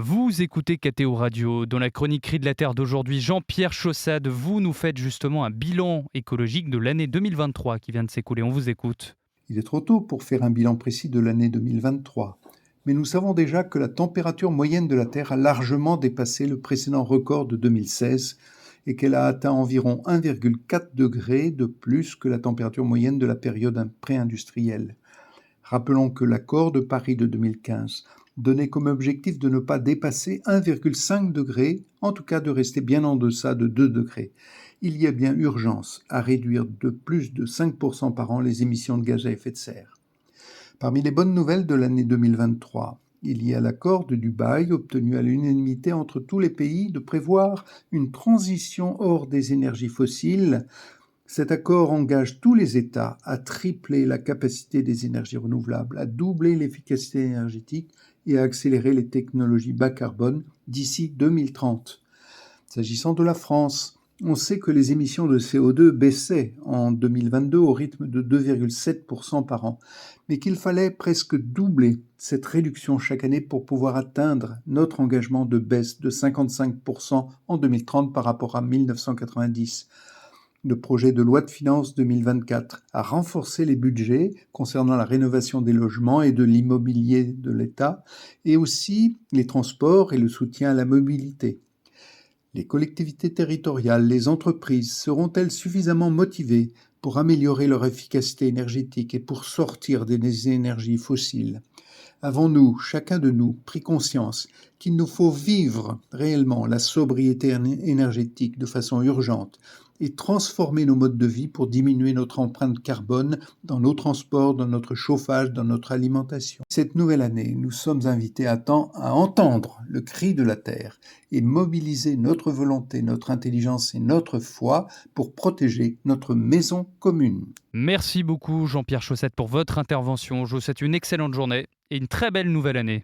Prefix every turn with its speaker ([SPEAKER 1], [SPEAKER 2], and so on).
[SPEAKER 1] Vous écoutez KTO Radio. Dans la chronique Cri de la Terre d'aujourd'hui, Jean-Pierre Chaussade, vous nous faites justement un bilan écologique de l'année 2023 qui vient de s'écouler. On vous écoute.
[SPEAKER 2] Il est trop tôt pour faire un bilan précis de l'année 2023, mais nous savons déjà que la température moyenne de la Terre a largement dépassé le précédent record de 2016 et qu'elle a atteint environ 1,4 degré de plus que la température moyenne de la période pré-industrielle. Rappelons que l'accord de Paris de 2015 donnait comme objectif de ne pas dépasser 1,5 degré, en tout cas de rester bien en deçà de 2 degrés. Il y a bien urgence à réduire de plus de 5% par an les émissions de gaz à effet de serre. Parmi les bonnes nouvelles de l'année 2023, il y a l'accord de Dubaï obtenu à l'unanimité entre tous les pays de prévoir une transition hors des énergies fossiles. Cet accord engage tous les États à tripler la capacité des énergies renouvelables, à doubler l'efficacité énergétique et à accélérer les technologies bas carbone d'ici 2030. S'agissant de la France, on sait que les émissions de CO2 baissaient en 2022 au rythme de 2,7% par an, mais qu'il fallait presque doubler cette réduction chaque année pour pouvoir atteindre notre engagement de baisse de 55% en 2030 par rapport à 1990. Le projet de loi de finances 2024 a renforcé les budgets concernant la rénovation des logements et de l'immobilier de l'État, et aussi les transports et le soutien à la mobilité. Les collectivités territoriales, les entreprises seront-elles suffisamment motivées pour améliorer leur efficacité énergétique et pour sortir des énergies fossiles ? Avons-nous, chacun de nous, pris conscience qu'il nous faut vivre réellement la sobriété énergétique de façon urgente et transformer nos modes de vie pour diminuer notre empreinte carbone dans nos transports, dans notre chauffage, dans notre alimentation? Cette nouvelle année, nous sommes invités à entendre le cri de la Terre et mobiliser notre volonté, notre intelligence et notre foi pour protéger notre maison commune.
[SPEAKER 1] Merci beaucoup Jean-Pierre Chaussade pour votre intervention. Je vous souhaite une excellente journée et une très belle nouvelle année.